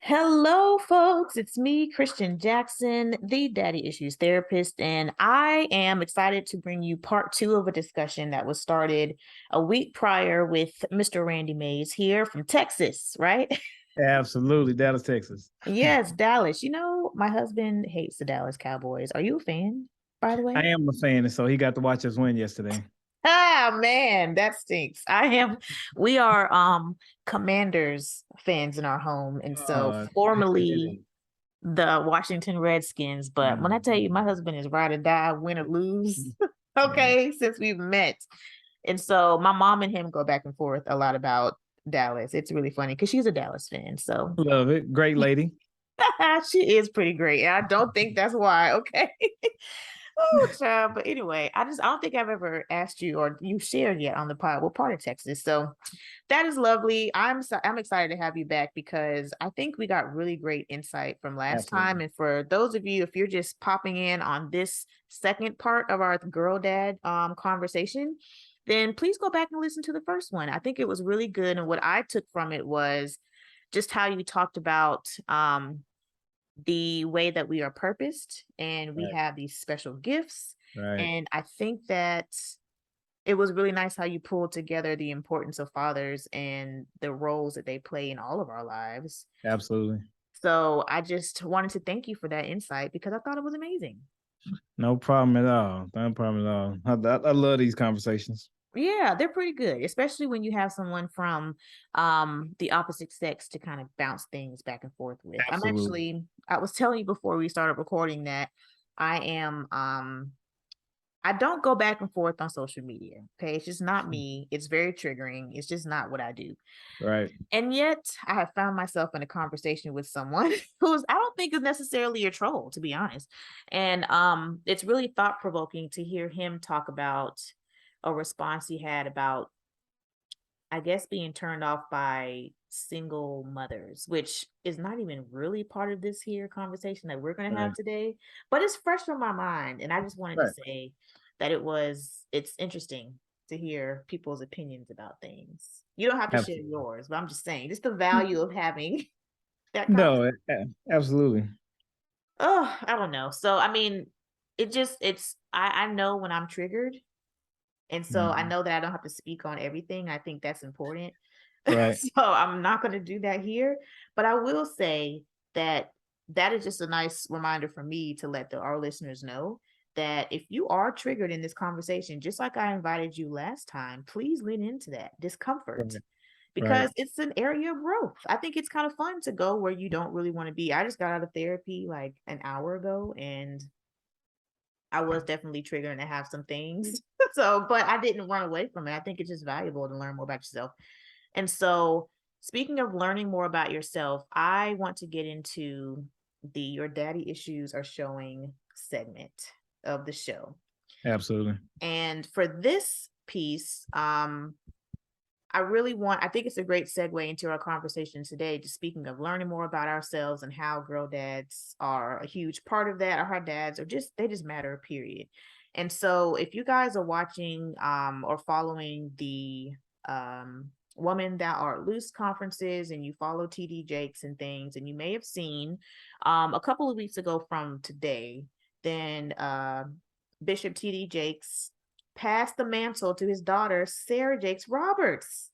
Hello, folks. It's me, Christian Jackson, the Daddy Issues Therapist, and I am excited to bring you part two of a discussion that was started a week prior with Mr. Randy Mays here from Texas, right? Absolutely, Dallas, Texas. Yes, Dallas. My husband hates the Dallas Cowboys. Are you a fan, by the way? I am a fan, and so he got to watch us win yesterday. Ah, man, that stinks. We are Commanders fans in our home, and so Uh, formerly the Washington Redskins. But when I tell you my husband is ride or die, win or lose, yeah, okay, since we've met. And so my mom and him go back and forth a lot about Dallas. It's really funny because she's a Dallas fan. So love it. Great lady. she is pretty great. And I don't think that's why, okay. Oh, child. But anyway, I don't think I've ever asked you or you shared yet on the pod what part of Texas. So that is lovely. I'm excited to have you back because I think we got really great insight from last time. Absolutely. And for those of you, if you're just popping in on this second part of our girl dad conversation, then please go back and listen to the first one. I think it was really good. And what I took from it was just how you talked about the way that we are purposed and we Right. have these special gifts. Right. And I think that it was really nice how you pulled together the importance of fathers and the roles that they play in all of our lives. Absolutely. So I just wanted to thank you for that insight because I thought it was amazing. No problem at all. No problem at all. I love these conversations. Yeah, they're pretty good, especially when you have someone from the opposite sex to kind of bounce things back and forth with. Absolutely. I was telling you before we started recording that I am I don't go back and forth on social media. Okay. It's just not me. It's very triggering. It's just not what I do. Right. And yet I have found myself in a conversation with someone who's I don't think is necessarily a troll, to be honest. And it's really thought provoking to hear him talk about a response he had about, I guess, being turned off by single mothers, which is not even really part of this here conversation that we're going to have Right. today, but it's fresh on my mind. And I just wanted to Right. say that it's interesting to hear people's opinions about things. You don't have to share Absolutely. yours, but I'm just saying, just the value of having that conversation. No, absolutely. Oh, I don't know. So, I mean, I know when I'm triggered. And so I Mhm. know that I don't have to speak on everything. I think that's important. Right. So I'm not going to do that here, but I will say that that is just a nice reminder for me to let our listeners know that if you are triggered in this conversation, just like I invited you last time, please lean into that discomfort Right. Right. because it's an area of growth. I think it's kind of fun to go where you don't really want to be. I just got out of therapy like an hour ago and I was definitely triggering to have some things. So, but I didn't run away from it. I think it's just valuable to learn more about yourself. And so, speaking of learning more about yourself, I want to get into the Your Daddy Issues Are Showing segment of the show. Absolutely. And for this piece, I think it's a great segue into our conversation today. Just speaking of learning more about ourselves and how girl dads are a huge part of that, or our dads, they just matter, period. And so if you guys are watching or following the Woman That Art Loose conferences and you follow TD Jakes and things, and you may have seen a couple of weeks ago from today, then Bishop TD Jakes passed the mantle to his daughter, Sarah Jakes Roberts.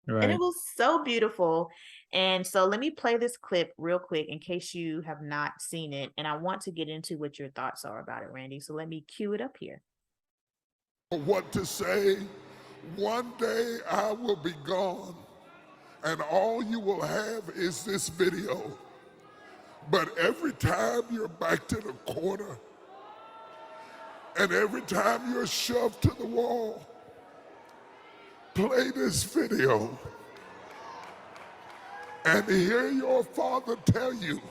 And it Right. was so beautiful. And so let me play this clip real quick in case you have not seen it. And I want to get into what your thoughts are about it, Randy. So let me cue it up here. What to say. One day I will be gone, and all you will have is this video. But every time you're back to the corner, and every time you're shoved to the wall, play this video and hear your father tell you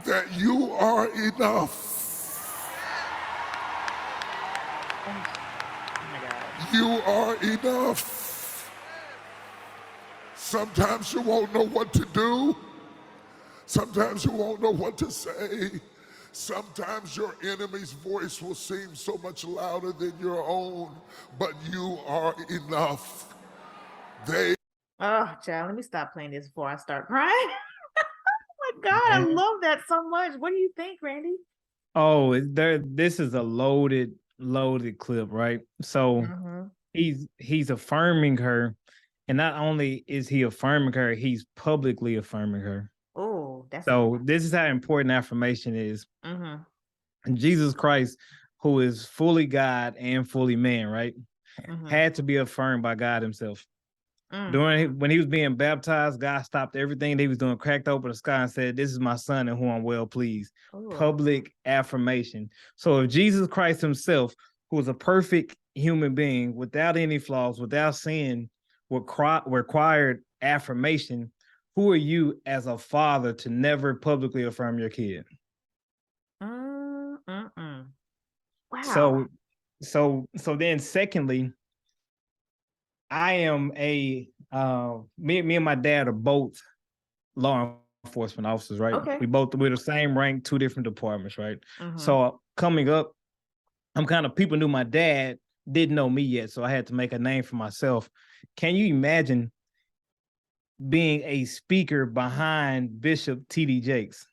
that you are enough. Oh my God. You are enough. Sometimes you won't know what to do. Sometimes you won't know what to say. Sometimes your enemy's voice will seem so much louder than your own, but you are enough. They Oh, child, let me stop playing this before I start crying. God, I And love that so much. What do you think, Randy? this is a loaded clip, right? So Mm-hmm. he's affirming her, and not only is he affirming her, he's publicly affirming her. Oh, that's So this is how important affirmation is. mm-hmm. Jesus Christ, who is fully God and fully man, right, Mm-hmm. had to be affirmed by God himself. Mm-hmm. When he was being baptized, God stopped everything that he was doing, cracked open the sky, and said, "This is my son in whom I'm well pleased." Oh. Public affirmation. So if Jesus Christ himself, who was a perfect human being without any flaws, without sin, required affirmation, who are you as a father to never publicly affirm your kid? Mm-mm. Wow. So, so then, secondly, I am me and my dad are both law enforcement officers, right? Okay. We're the same rank, two different departments, right? Mm-hmm. So coming up, people knew my dad, didn't know me yet, so I had to make a name for myself. Can you imagine being a speaker behind Bishop T.D. Jakes?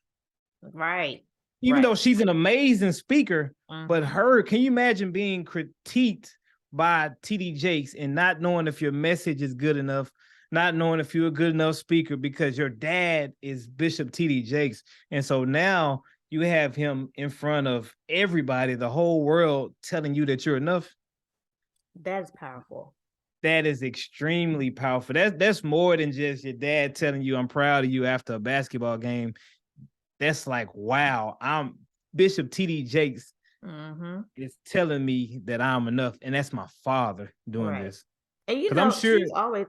Right. Even Right. though she's an amazing speaker, but Mm-hmm. can you imagine being critiqued by T.D. Jakes and not knowing if your message is good enough, not knowing if you're a good enough speaker because your dad is Bishop T.D. Jakes. And so now you have him in front of everybody, the whole world, telling you that you're enough. That is powerful. That is extremely powerful. That's more than just your dad telling you I'm proud of you after a basketball game. That's like, wow, I'm Bishop T.D. Jakes Mm-hmm. is telling me that I'm enough, and that's my father doing Right. this. And Because I'm sure,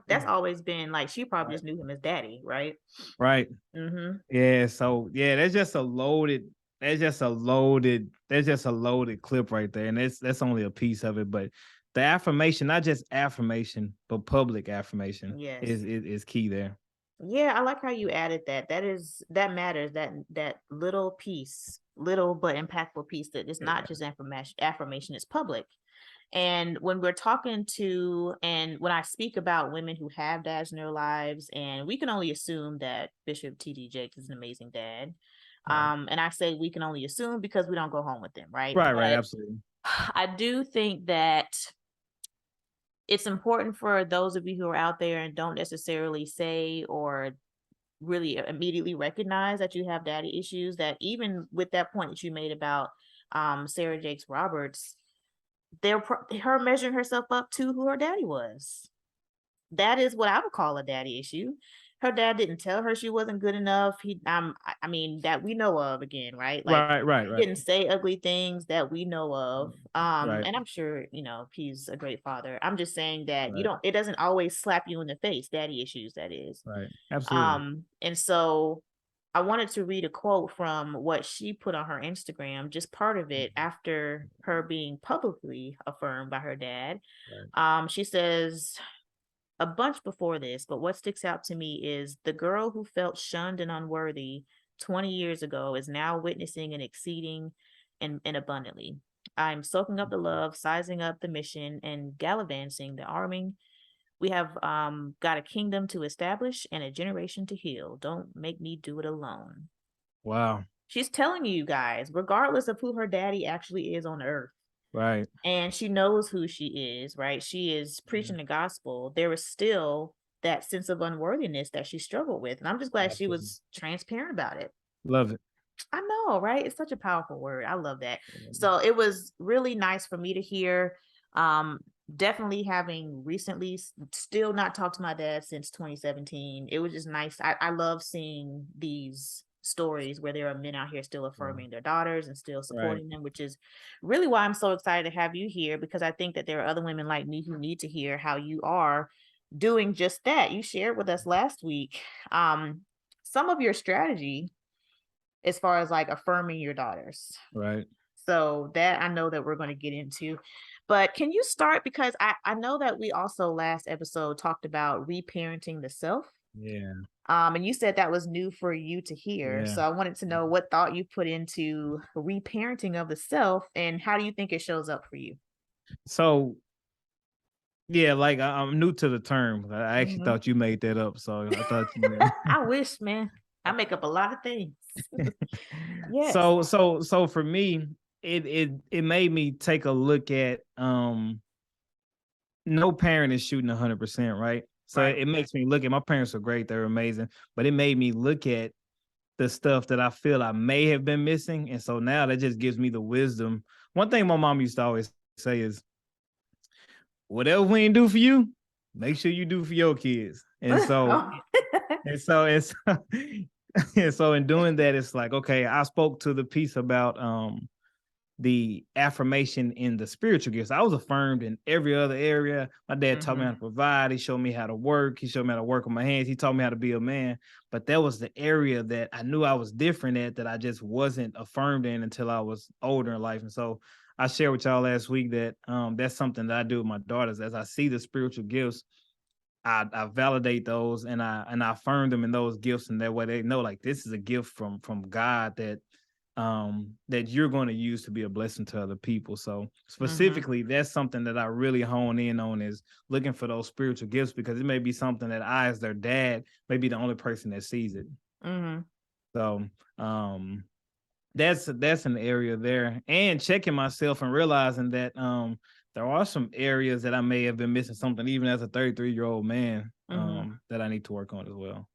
that's always been like she probably right, just knew him as daddy, right? right, Mm-hmm. yeah. So yeah, that's just a loaded clip right there, and that's only a piece of it. But the affirmation, not just affirmation, but public affirmation, Yes. is key there. Yeah, I like how you added that. That matters. That little piece, little but impactful piece that is not just affirmation, it's public. And when we're talking to, and when I speak about women who have dads in their lives, and we can only assume that Bishop T.D. Jakes is an amazing dad. Right, And I say we can only assume because we don't go home with them, right? right, But absolutely. I do think that it's important for those of you who are out there and don't necessarily say or really immediately recognize that you have daddy issues, that even with that point that you made about Sarah Jakes Roberts, her measuring herself up to who her daddy was. That is what I would call a daddy issue. Her dad didn't tell her she wasn't good enough. I mean, that we know of, again, right? Like, he Right, didn't say ugly things that we know of. right, And I'm sure, he's a great father. I'm just saying that right, it doesn't always slap you in the face, daddy issues, that is. right, absolutely. And so I wanted to read a quote from what she put on her Instagram, just part of it after her being publicly affirmed by her dad. Right. She says a bunch before this, but what sticks out to me is the girl who felt shunned and unworthy 20 years ago is now witnessing and exceeding and abundantly. I'm soaking up the love, sizing up the mission, and gallivanting the arming. We have got a kingdom to establish and a generation to heal. Don't make me do it alone. Wow. She's telling you guys, regardless of who her daddy actually is on earth, Right. and she knows who she is, right? She is preaching the gospel. There is still that sense of unworthiness that she struggled with. And I'm just glad she Absolutely. was transparent about it. Love it. I know, right? It's such a powerful word. I love that. Yeah. So it was really nice for me to hear. Um, Definitely having recently still not talked to my dad since 2017. It was just nice. I love seeing these stories where there are men out here still affirming their daughters and still Right. supporting them, which is really why I'm so excited to have you here, because I think that there are other women like me who need to hear how you are doing just that. You shared with us last week some of your strategy as far as like affirming your daughters. Right. So that I know that we're going to get into. But can you start? Because I know that we also last episode talked about reparenting the self. Yeah. And you said that was new for you to hear. Yeah. So I wanted to know what thought you put into reparenting of the self and how do you think it shows up for you? So yeah, like I'm new to the term. I actually Mhm. thought you made that up. So I thought you I wish, man. I make up a lot of things. Yes. So for me, it made me take a look at no parent is shooting 100%, right? So Right. it makes me look at my parents are great, they're amazing, but it made me look at the stuff that I feel I may have been missing. And so now that just gives me the wisdom. One thing my mom used to always say is, whatever we ain't do for you, make sure you do for your kids. And so, Oh. and so, and so in doing that, it's like, okay, I spoke to the piece about the affirmation in the spiritual gifts. I was affirmed in every other area. My dad taught me how to provide. He showed me how to work. He showed me how to work with my hands. He taught me how to be a man. But that was the area that I knew I was different at, that I just wasn't affirmed in until I was older in life. And so I shared with y'all last week that that's something that I do with my daughters. As I see the spiritual gifts, I validate those and I affirm them in those gifts, and that way they know, like, this is a gift from God that you're going to use to be a blessing to other people. So specifically, that's something that I really hone in on, is looking for those spiritual gifts, because it may be something that I, as their dad, may be the only person that sees it. So that's an area there, and checking myself and realizing that there are some areas that I may have been missing something, even as a 33-year-old man, that I need to work on as well.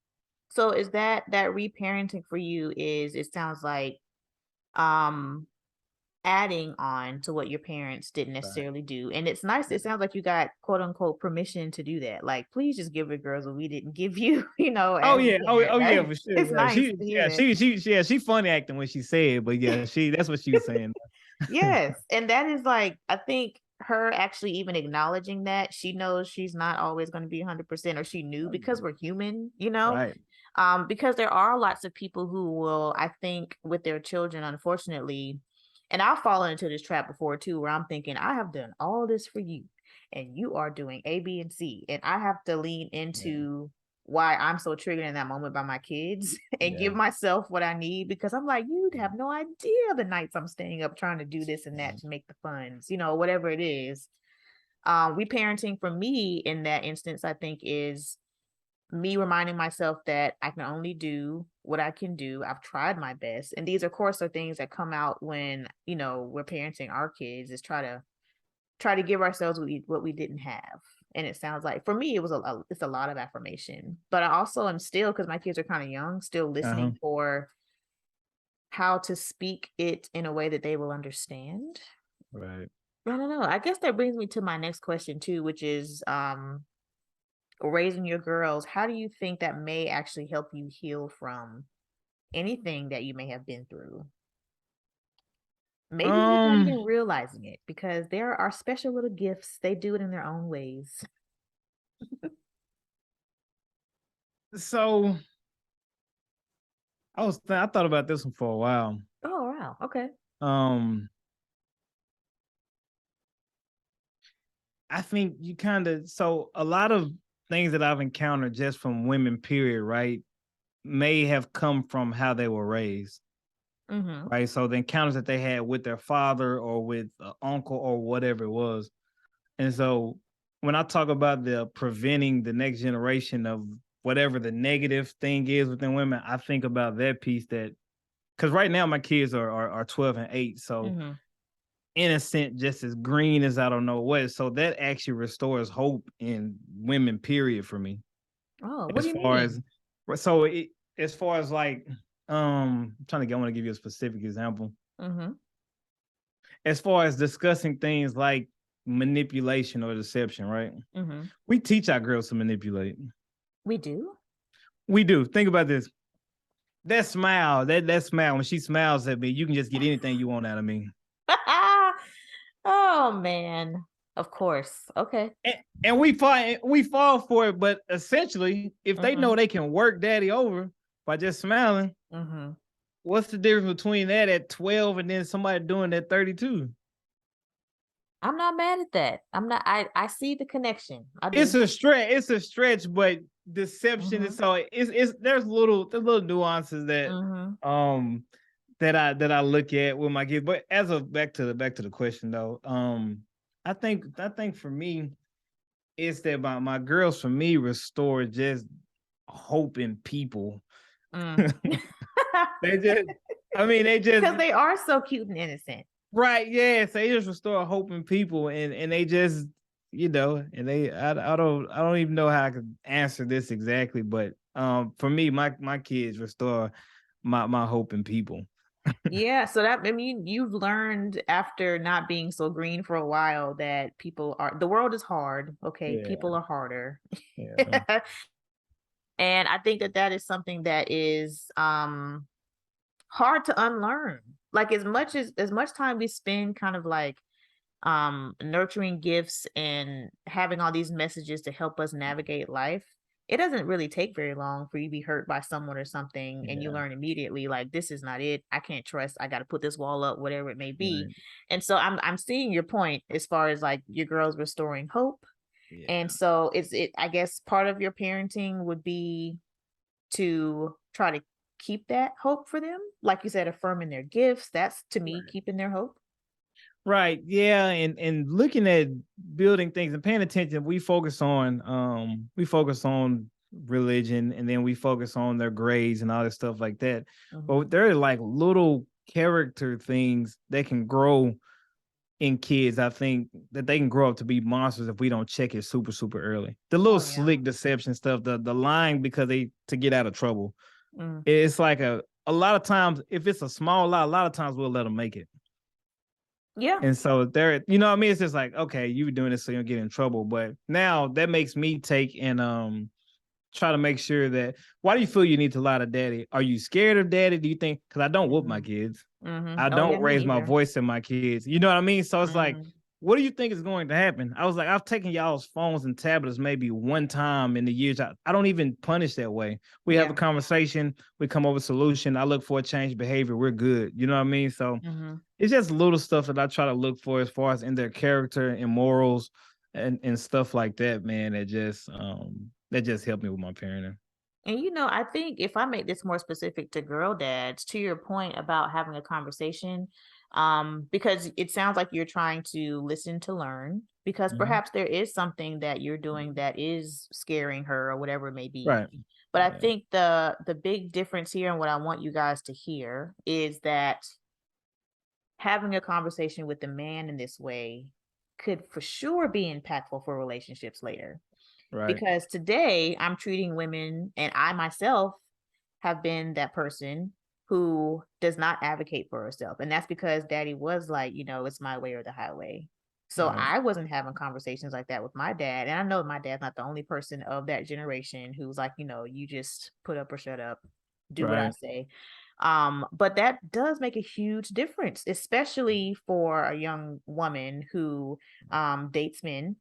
So is that reparenting for you, is, it sounds like, um adding on to what your parents didn't Right. necessarily do. And it's nice. It sounds like you got quote unquote permission to do that. Like, please just give it girls what we didn't give you, Oh as yeah, dad, yeah, right? for sure. It's Yeah, nice to hear that. she funny acting when she said, but yeah, that's what she was saying. Yes. And that is, like, I think her actually even acknowledging that, she knows she's not always going to be 100%, or she knew, because we're human, Right. because there are lots of people who will, I think, with their children, unfortunately, and I've fallen into this trap before too, where I'm thinking, I have done all this for you and you are doing A, B, and C. And I have to lean Yeah. into why I'm so triggered in that moment by my kids and Yeah. give myself what I need, because I'm like, you'd have no idea the nights I'm staying up trying to do this and that to make the funds, whatever it is. Reparenting for me in that instance, I think, is me reminding myself that I can only do what I can do. I've tried my best. And these, of course, are things that come out when, we're parenting our kids, is try to give ourselves what we didn't have. And it sounds like for me, it was it's a lot of affirmation, but I also am still, because my kids are kind of young, still Uh-huh. listening for how to speak it in a way that they will understand. Right. I don't know. I guess that brings me to my next question too, which is, raising your girls. How do you think that may actually help you heal from anything that you may have been through? Maybe you're not Um, even realizing it, because there are special little gifts. They do it in their own ways. so I thought about this one for a while. Oh, wow. Okay. Um, I think you so a lot of things that I've encountered just from women, period, right, may have come from how they were raised. Mm-hmm. Right. So the encounters that they had with their father or with an uncle or whatever it was. And so when I talk about the preventing the next generation of whatever the negative thing is within women, I think about that piece, that because right now my kids are 12 and 8. So Mm-hmm. innocent, just as green as I don't know what. So that actually restores hope in women, period, for me. Oh, what As do you far as mean? so it, as far as like I'm trying to get, I want to give you a specific example. Mm-hmm. As far as discussing things like manipulation or deception, right? Mm-hmm. We teach our girls to manipulate. We do? We do. Think about this. That smile, that smile, when she smiles at me, you can just get anything you want out of me. Oh, man. Of course. Okay. And we fall for it, but essentially, if they Mm-hmm. know they can work daddy over by just smiling, Mm-hmm. what's the difference between that at 12 and then somebody doing that 32? I'm not mad at that. I'm not. I see the connection. I It's do. a stretch. It's a stretch, but deception Mm-hmm. is so it's there's little nuances that Mm-hmm. um that I look at with my kids. But as of back to the question though, I think for me, it's that my girls for me restore just hope in people. Mm. They just, I mean, they just Because they are so cute and innocent. right, yes, they just restore hope in people, and they just, and I don't even know how I could answer this exactly, but for me, my kids restore my hope in people. Yeah, so that I mean you've learned after not being so green for a while that the world is hard, okay? Yeah, People are harder. yeah, And I think that that is something that is hard to unlearn. Like as much time we spend kind of like nurturing gifts and having all these messages to help us navigate life, it doesn't really take very long for you to be hurt by someone or something and you yeah, learn immediately like this is not it. I can't trust. I got to put this wall up, whatever it may be. right, And so I'm seeing your point as far as like your girls restoring hope. And yeah, so I guess part of your parenting would be to try to keep that hope for them. Like you said, affirming their gifts. That's to me right. keeping their hope. Right. Yeah. And looking at building things and paying attention, we focus on religion, and then we focus on their grades and all this stuff like that. Mhm. But there are like little character things that can grow in kids. I think that they can grow up to be monsters if we don't check it super, super early. The little Oh yeah. slick deception stuff, the lying because they to get out of trouble. Mm. It's like a lot of times, if it's a small lie, a lot of times we'll let them make it. Yeah. And so there, you know what I mean? It's just like, okay, you were doing this so you don't get in trouble. But now that makes me take and try to make sure that, why do you feel you need to lie to daddy? Are you scared of daddy? Do you think, because I don't whoop my Mhm. kids. Mhm. I Oh yeah, don't me raise my neither. voice at my kids. You know what I mean? So it's like, Mhm. what do you think is going to happen? I was like, I've taken y'all's phones and tablets maybe one time in the years. I don't even punish that way. We have Yeah. a conversation, we come up with a solution. I look for a change behavior. We're good. You know what I mean? So Mhm. it's just little stuff that I try to look for as far as in their character and morals and stuff like that, man. That just helped me with my parenting. And I think if I make this more specific to girl dads, to your point about having a conversation, because it sounds like you're trying to listen to learn, because Mhm. perhaps there is something that you're doing that is scaring her or whatever it may be. Right. But I Yeah. think the big difference here and what I want you guys to hear is that having a conversation with the man in this way could for sure be impactful for relationships later. Right. Because today I'm treating women, and I myself have been that person who does not advocate for herself. And that's because daddy was like, it's my way or the highway. So Right. I wasn't having conversations like that with my dad. And I know my dad's not the only person of that generation who's like, you just put up or shut up, do what I Right. say. But that does make a huge difference, especially for a young woman who dates men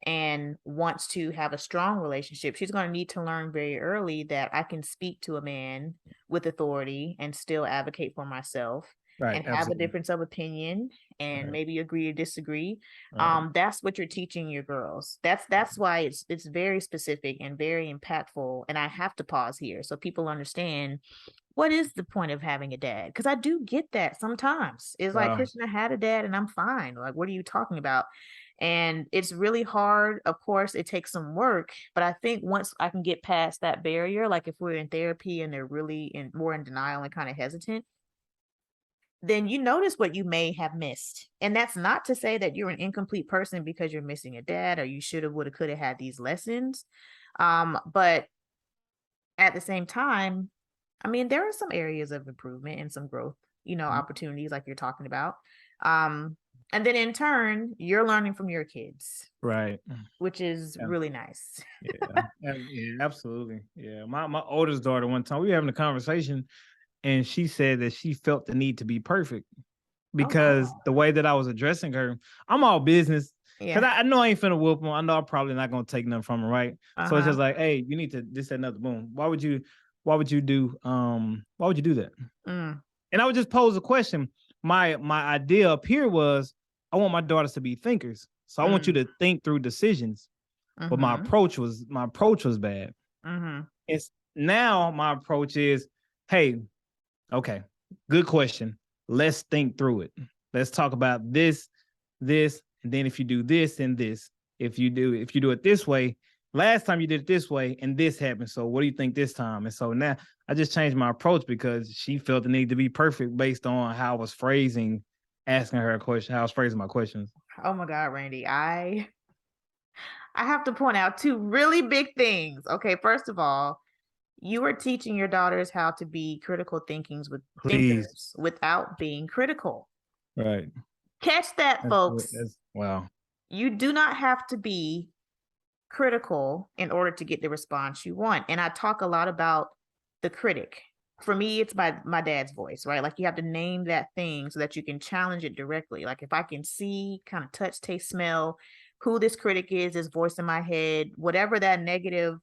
and wants to have a strong relationship. She's going to need to learn very early that I can speak to a man with authority and still advocate for myself Right. and have a Absolutely. difference of opinion and Right. maybe agree or disagree. Right. That's what you're teaching your girls. That's why it's very specific and very impactful. And I have to pause here so people understand what is the point of having a dad? Because I do get that sometimes. It's like, Wow. Christian, I had a dad and I'm fine. Like, what are you talking about? And it's really hard. Of course, it takes some work, but I think once I can get past that barrier, like if we're in therapy and they're really more in denial and kind of hesitant, then you notice what you may have missed. And that's not to say that you're an incomplete person because you're missing a dad or you should have, would have, could have had these lessons. But at the same time, I mean, there are some areas of improvement and some growth, Mhm. opportunities like you're talking about. Um, and then in turn, you're learning from your kids, Right. which is Yeah. really nice. Yeah. Yeah. Absolutely. Yeah. My oldest daughter, one time we were having a conversation, and she said that she felt the need to be perfect Oh, wow. because the way that I was addressing her, I'm all business. Cause Yeah. I know I ain't finna whoop them. I know I'm probably not gonna take nothing from her, right? So it's just Uh-huh. like, hey, you need to this, that, another boom. Why would you do that? Mm, And I would just pose a question. My idea up here was I want my daughters to be thinkers. So I want you mm, to think through decisions. But my mm-hmm, approach was bad. mm-hmm, It's now my approach is, hey, okay, good question. Let's think through it. Let's talk about this, and then if you do this and this, if you do it this way, last time you did it this way and this happened. So what do you think this time? And so now I just changed my approach because she felt the need to be perfect based on how I was asking her a question, how I was phrasing my questions. Oh my God, Randy, I have to point out two really big things. Okay, first of all, you are teaching your daughters how to be critical Please. thinkers without being critical. Right. Catch that, folks. Wow. You do not have to be critical in order to get the response you want. And I talk a lot about the critic. For me, it's my dad's voice, right? Like you have to name that thing so that you can challenge it directly. Like if I can see, kind of touch, taste, smell who this critic is, this voice in my head, whatever that negative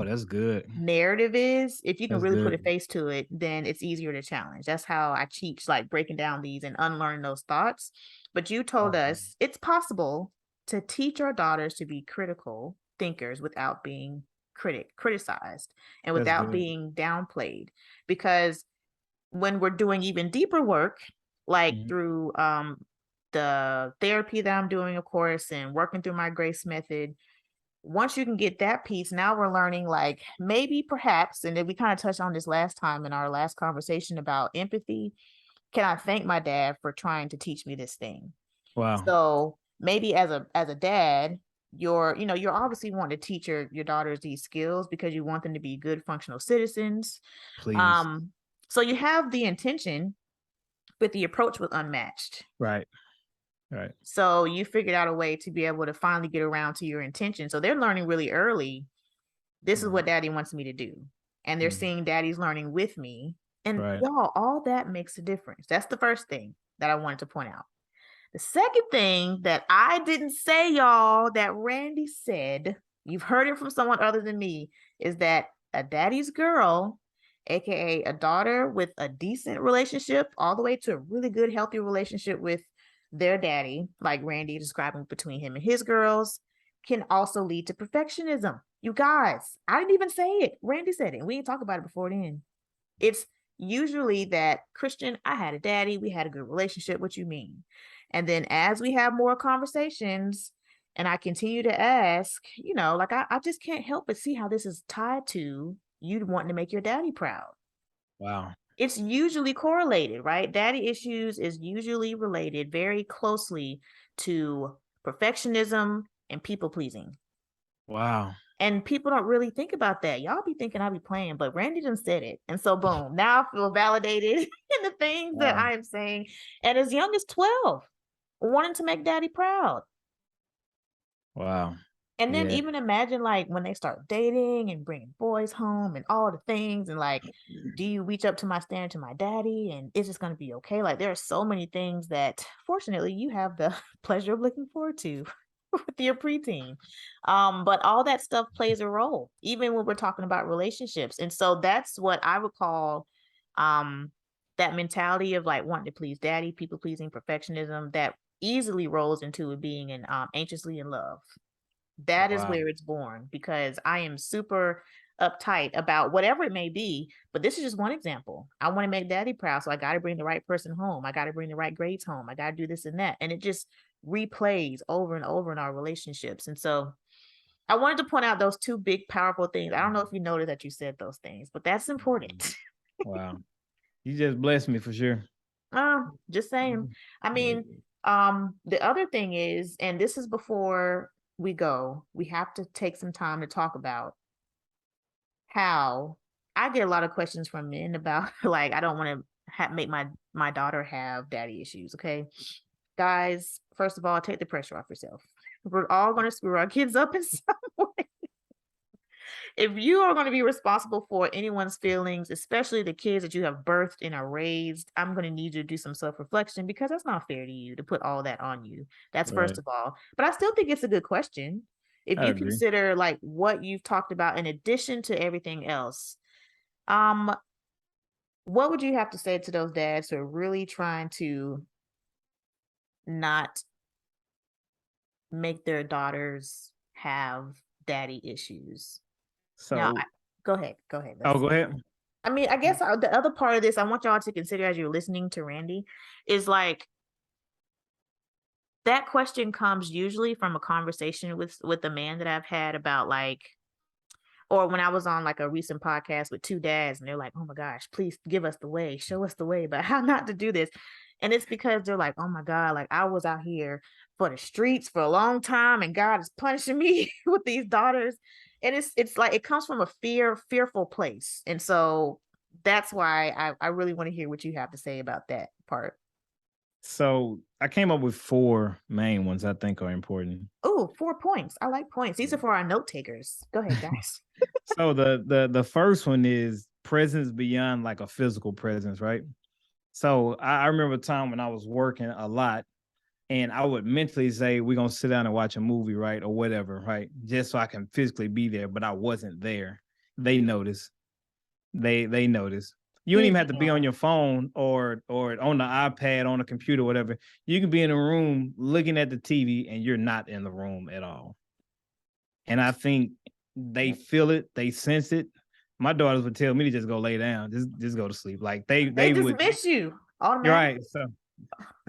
that's good. narrative is, if you can That's really put a good. face to it, then it's easier to challenge. That's how I teach, like breaking down these and unlearn those thoughts. But you told us it's possible to teach our daughters to be critical thinkers without being criticized and without being downplayed. Because when we're doing even deeper work, like through the therapy that I'm doing, of course, and working through my grace method, once you can get that piece, now we're learning, like maybe perhaps, and then we kind of touched on this last time in our last conversation about empathy. Can I thank my dad for trying to teach me this thing? Wow. So maybe as a dad, you're obviously wanting to teach your daughters these skills because you want them to be good functional citizens. Please. So you have the intention, but the approach was unmatched. Right. Right. So you figured out a way to be able to finally get around to your intention. So they're learning really early. This is what daddy wants me to do. And they're seeing daddy's learning with me. And y'all, all that makes a difference. That's the first thing that I wanted to point out. The second thing that I didn't say, y'all, that Randy said, you've heard it from someone other than me, is that a daddy's girl, aka a daughter with a decent relationship, all the way to a really good, healthy relationship with their daddy, like Randy describing between him and his girls, can also lead to perfectionism. You guys, I didn't even say it. Randy said it. We didn't talk about it before then. It's usually that, Christian, I had a daddy, we had a good relationship. What you mean? And then as we have more conversations and I continue to ask, like I just can't help but see how this is tied to you wanting to make your daddy proud. Wow. It's usually correlated, right? Daddy issues is usually related very closely to perfectionism and people pleasing. Wow. And people don't really think about that. Y'all be thinking I be playing, but Randy done said it. And so boom, now I feel validated in the things that I am saying. And as young as 12, wanting to make daddy proud. Wow. And then even imagine like when they start dating and bringing boys home and all the things, and like, do you reach up to my standard to my daddy, and is this going to be okay? Like there are so many things that fortunately you have the pleasure of looking forward to with your preteen. But all that stuff plays a role, even when we're talking about relationships. And so that's what I would call that mentality of like wanting to please daddy, people pleasing, perfectionism, that easily rolls into it being an anxiously in love. That is where it's born, because I am super uptight about whatever it may be. But this is just one example. I want to make daddy proud, so I got to bring the right person home. I got to bring the right grades home. I got to do this and that. And it just replays over and over in our relationships. And so I wanted to point out those two big, powerful things. I don't know if you noticed that you said those things, but that's important. Wow. You just blessed me for sure. Just saying. I mean, the other thing is, and this is before we go, we have to take some time to talk about how I get a lot of questions from men about like, I don't want to make my daughter have daddy issues. Okay, guys, first of all, take the pressure off yourself. We're all going to screw our kids up in some way. If you are going to be responsible for anyone's feelings, especially the kids that you have birthed and are raised, I'm going to need you to do some self-reflection, because that's not fair to you to put all that on you. That's first of all. But I still think it's a good question. If you consider like what you've talked about in addition to everything else, what would you have to say to those dads who are really trying to not make their daughters have daddy issues? So now, go ahead. Go ahead. I mean, I guess the other part of this I want y'all to consider as you're listening to Randy is like, that question comes usually from a conversation with a man that I've had about like, or when I was on like a recent podcast with two dads and they're like, oh my gosh, please give us the way, show us the way about how not to do this. And it's because they're like, oh my God, like I was out here for the streets for a long time and God is punishing me with these daughters. And it's like it comes from a fearful place. And so that's why I really want to hear what you have to say about that part. So I came up with 4 main ones I think are important. Oh, 4 points. I like points. These are for our note takers. Go ahead, guys. So the first one is presence beyond like a physical presence, right? So I remember a time when I was working a lot and I would mentally say, we're gonna sit down and watch a movie, right? Or whatever, right? Just so I can physically be there, but I wasn't there. They notice. They notice. You don't even have to be on your phone or on the iPad, on the computer, whatever. You can be in a room looking at the TV and you're not in the room at all. And I think they feel it, they sense it. My daughters would tell me to just go lay down, just go to sleep. Like they would dismiss you You're automatically. right. So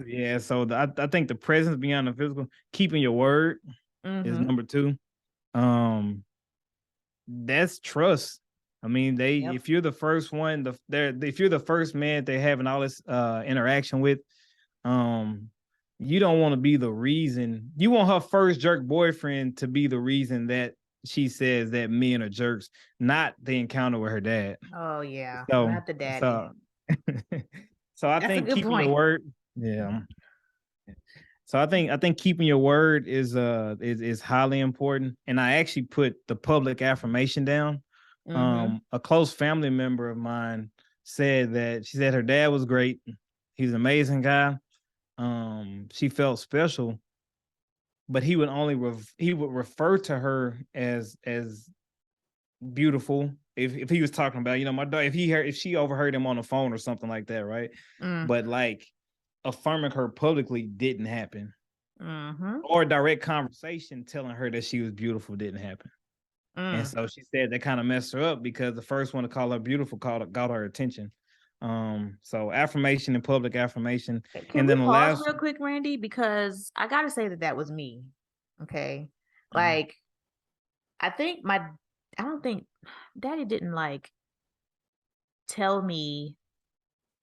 yeah, so I think the presence beyond the physical, keeping your word is number 2. That's trust. I mean, Yep. if you're the first one, if you're the first man they're having all this interaction with, you don't want to be the reason. You want her first jerk boyfriend to be the reason that she says that men are jerks, not the encounter with her dad. Oh yeah, So, not the daddy. so, so I That's a think good keeping point. your word, yeah. So I think keeping your word is highly important. And I actually put the public affirmation down. A close family member of mine said that she said her dad was great. He's an amazing guy. She felt special, but he would refer to her as beautiful if he was talking about, my daughter, if she overheard him on the phone or something like that, right? But like affirming her publicly didn't happen. Or a direct conversation telling her that she was beautiful didn't happen. And so she said that kind of messed her up because the first one to call her beautiful got her attention. So affirmation and public affirmation. Can And we then the pause last real quick, Randy? Because I gotta say that was me. Okay, like I don't think Daddy didn't like tell me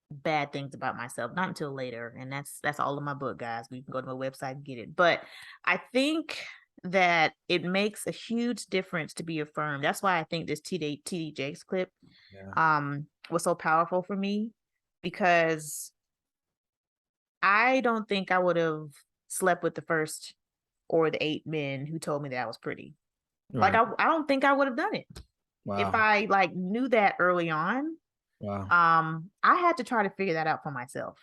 bad things about myself, not until later, and that's all in my book, guys. You can go to my website and get it. But I think that it makes a huge difference to be affirmed. That's why I think this TD Jakes clip was so powerful for me, because I don't think I would have slept with the first or the 8 men who told me that I was pretty. Like Right. I don't think I would have done it if Wow. I like knew that early on. Wow. I had to try to figure that out for myself.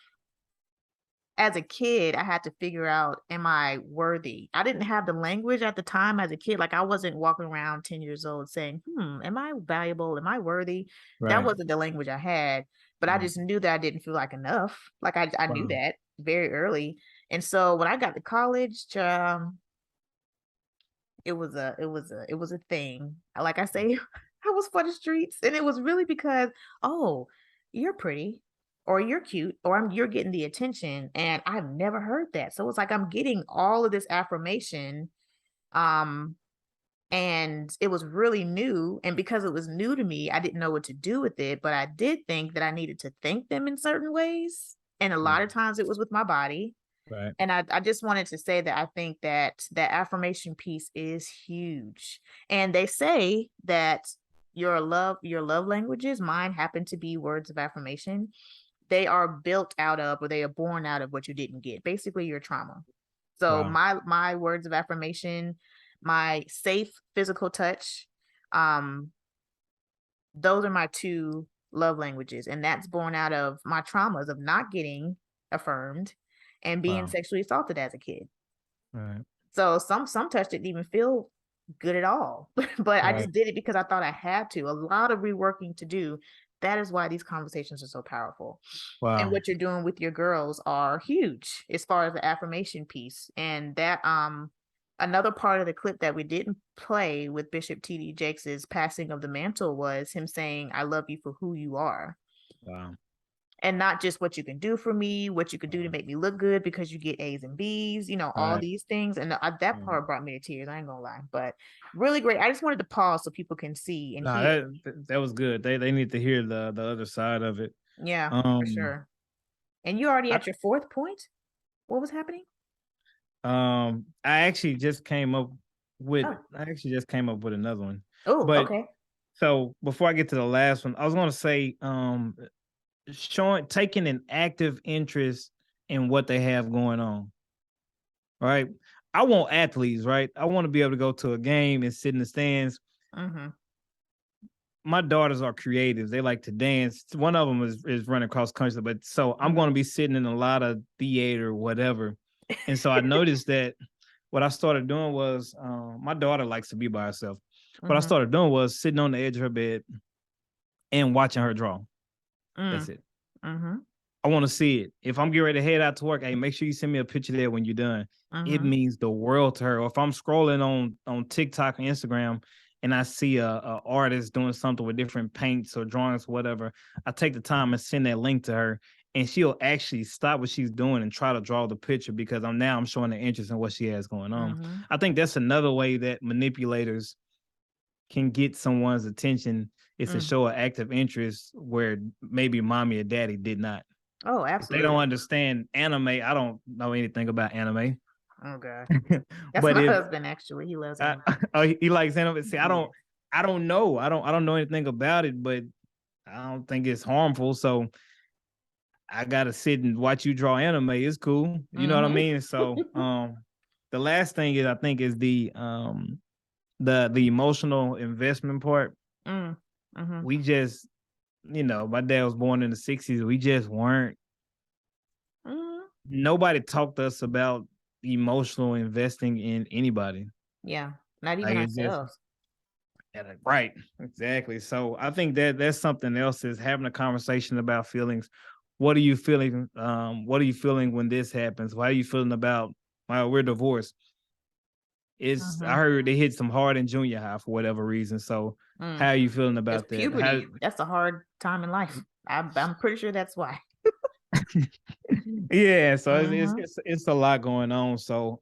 As a kid, I had to figure out, am I worthy? I didn't have the language at the time as a kid. Like I wasn't walking around 10 years old saying, am I valuable? Am I worthy? That Right. wasn't the language I had, but I just knew that I didn't feel like enough. Like I knew Wow. that very early. And so when I got to college, it was a thing. Like I say, I was for the streets, and it was really because, oh, you're pretty, or you're cute, or you're getting the attention, and I've never heard that. So it's like I'm getting all of this affirmation, and it was really new, and because it was new to me, I didn't know what to do with it, but I did think that I needed to thank them in certain ways, and a lot of times it was with my body. Right. And I just wanted to say that I think that that affirmation piece is huge. And they say that your love languages, mine happen to be words of affirmation. They are built out of, or they are born out of what you didn't get. Basically your trauma. So Wow. my words of affirmation, my safe physical touch, those are my 2 love languages. And that's born out of my traumas of not getting affirmed and being Wow. sexually assaulted as a kid. Right. So some touch didn't even feel good at all. But I Right. just did it because I thought I had to. A lot of reworking to do. That is why these conversations are so powerful. And Wow. what you're doing with your girls are huge as far as the affirmation piece. And that another part of the clip that we didn't play with Bishop TD Jakes's passing of the mantle was him saying, I love you for who you are. Wow. And not just what you can do for me, what you can do to make me look good because you get A's and B's, you know, all Right. these things. And that part brought me to tears. I ain't gonna lie, but really great. I just wanted to pause so people can see and No, hear. that was good. They need to hear the other side of it. Yeah, for Um, sure. And you already I at your fourth point? What was happening? I actually just came up with Oh, another one. oh, But okay. so before I get to the last one, I was gonna say taking an active interest in what they have going on. Right. I want athletes, right? I want to be able to go to a game and sit in the stands. Mm-hmm. My daughters are creatives. They like to dance. One of them is running cross country, but so I'm going to be sitting in a lot of theater, whatever. And so I noticed that what I started doing was my daughter likes to be by herself. What I Mm-hmm. started doing was sitting on the edge of her bed and watching her draw. That's it. Mm-hmm. I want to see it. If I'm getting ready to head out to work, hey, make sure you send me a picture there when you're done. It Mm-hmm. means the world to her. Or if I'm scrolling on TikTok and Instagram and I see a artist doing something with different paints or drawings, whatever, I take the time and send that link to her, and she'll actually stop what she's doing and try to draw the picture because I'm showing the interest in what she has going on. Mm-hmm. I think that's another way that manipulators can get someone's attention is to show an active interest where maybe mommy or daddy did not. Oh, If they don't absolutely. understand anime, I don't know anything about anime. Oh God. That's But my if husband actually. He loves I, anime. oh, he likes anime, see, Yeah. I don't know. I don't know anything about it, but I don't think it's harmful. So I gotta sit and watch you draw anime. It's cool. You know what I Mm-hmm. mean? So the last thing is I think is the emotional investment part. Mm-hmm. We just, my dad was born in the 60s. We just weren't Mm-hmm. nobody talked to us about emotional investing in anybody. Yeah. Not Like even it's just ourselves. right, exactly. So I think that that's something else is having a conversation about feelings. What are you feeling? What are you feeling when this happens? Why are you feeling about? Well, we're divorced. I Mm-hmm. heard they hit some hard in junior high for whatever reason. So how are you feeling It's about that? How puberty. That's a hard time in life. I'm pretty sure that's why. yeah, so Mm-hmm. it's a lot going on. So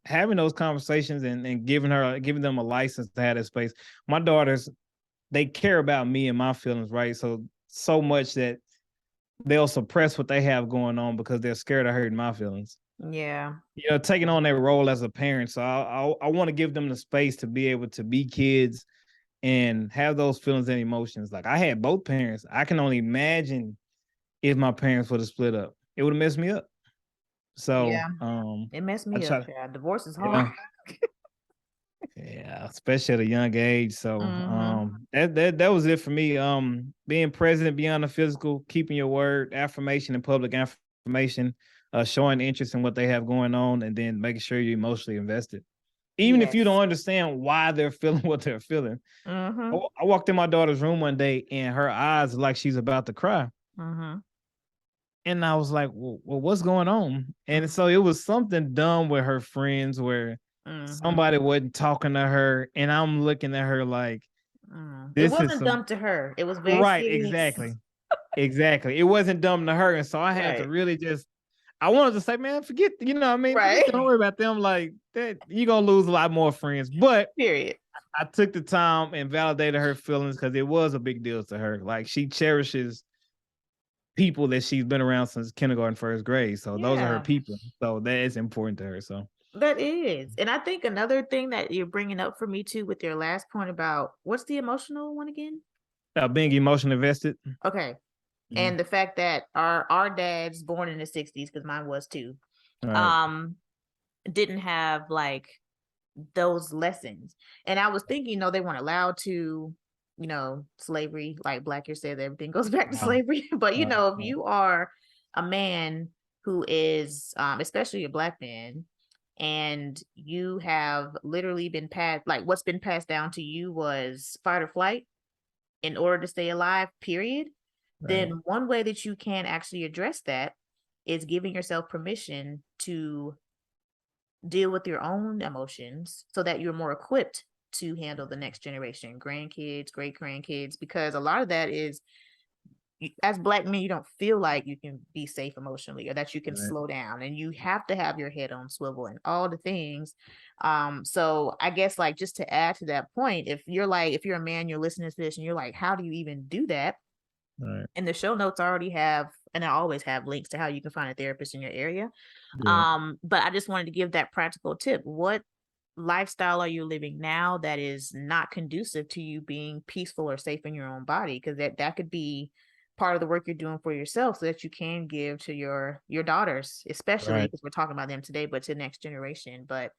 having those conversations and giving them a license to have that space. My daughters, they care about me and my feelings, right? So much that they'll suppress what they have going on because they're scared of hurting my feelings. Yeah. Taking on their role as a parent. So I want to give them the space to be able to be kids and have those feelings and emotions. Like I had both parents. I can only imagine if my parents would have split up. It would have messed me up. So, Yeah. It messed I me up, try, child. Divorce is hard. yeah, yeah, especially at a young age. So, Mm-hmm. that was it for me. Being present beyond the physical, keeping your word, affirmation and public affirmation, showing interest in what they have going on, and then making sure you're emotionally invested, even if you Yes. don't understand why they're feeling what they're feeling. Mm-hmm. I walked in my daughter's room one day, and her eyes are like she's about to cry. Mm-hmm. And I was like, well, what's going on? And so it was something dumb with her friends where Mm-hmm. somebody wasn't talking to her. And I'm looking at her like, It this is wasn't some dumb to her. It was very right. serious. Exactly. Exactly. It wasn't dumb to her. And so I had to Right. really I wanted to say, man, forget, what I mean? Forget, Right. don't worry about them. Like that, you're going to lose a lot more friends. But Period. I took the time and validated her feelings because it was a big deal to her. Like she cherishes people that she's been around since kindergarten, first grade. So those are her Yeah, people. So that is important to her. So that is. And I think another thing that you're bringing up for me too with your last point about what's the emotional one again? being emotionally invested. Okay. Mhm. And the fact that our dads born in the 60s, because mine was too, All right. um, didn't have like those lessons. And I was thinking, they weren't allowed to, slavery, like Black said, that everything goes back to Wow. slavery. But Wow. if you are a man who is, especially a Black man, and you have literally been passed, like what's been passed down to you was fight or flight in order to stay alive, period, Right. then one way that you can actually address that is giving yourself permission to deal with your own emotions so that you're more equipped to handle the next generation, grandkids, great grandkids, because a lot of that is as Black men, you don't feel like you can be safe emotionally or that you can Right. slow down, and you have to have your head on swivel and all the things. So I guess, like, just to add to that point, if you're a man, you're listening to this and you're like, how do you even do that? Right. And the show notes already have, and I always have links to how you can find a therapist in your area. Yeah. But I just wanted to give that practical tip. What lifestyle are you living now that is not conducive to you being peaceful or safe in your own body? Because that could be part of the work you're doing for yourself, so that you can give to your daughters, especially Right. because we're talking about them today, but to the next generation. But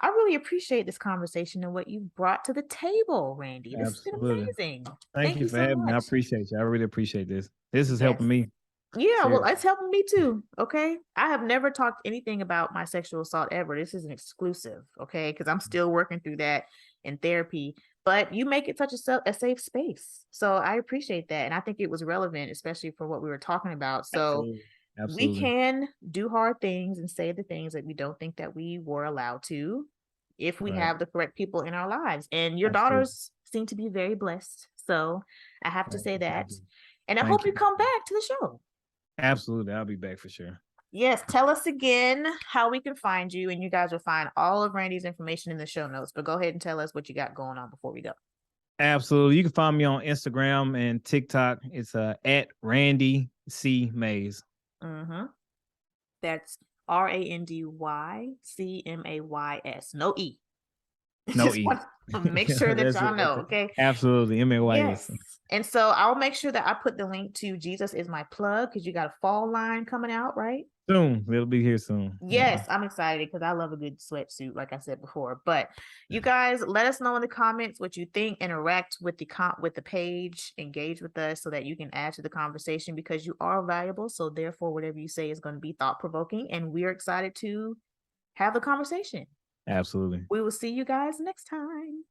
I really appreciate this conversation and what you brought to the table, Randy. This has been Absolutely. amazing. Thank Thank you you for so having me. I much. appreciate you. I really appreciate this. This is Yes. helping me. Yeah, well, Seriously. it's helping me too. Okay. I have never talked anything about my sexual assault ever. This is an exclusive. Okay. Because I'm still working through that in therapy. But you make it such a safe space. So I appreciate that. And I think it was relevant, especially for what we were talking about. So Absolutely. we Absolutely. can do hard things and say the things that we don't think that we were allowed to if we Right. have the correct people in our lives. And your Absolutely. daughters seem to be very blessed. So I have to Thank say you. that. Thank you. And I Thank hope you you. come back to the show. Absolutely. I'll be back for sure. Yes, tell us again how we can find you, and you guys will find all of Randy's information in the show notes. But go ahead and tell us what you got going on before we go. Absolutely. You can find me on Instagram and TikTok. It's at Randy C. Mays. Mm-hmm. That's RandyCmays. No E. No Just E. want to make sure that That's y'all it. know, That's it. okay? Absolutely. MAYS. Yes. And so I'll make sure that I put the link to Jesus Is My Plug, because you got a fall line coming out, right? Soon. It'll be here soon. Yes, I'm excited because I love a good sweatsuit, like I said before. But you guys, let us know in the comments what you think. Interact with the page, engage with us so that you can add to the conversation, because you are valuable. So therefore, whatever you say is going to be thought provoking, and we're excited to have the conversation. Absolutely. We will see you guys next time.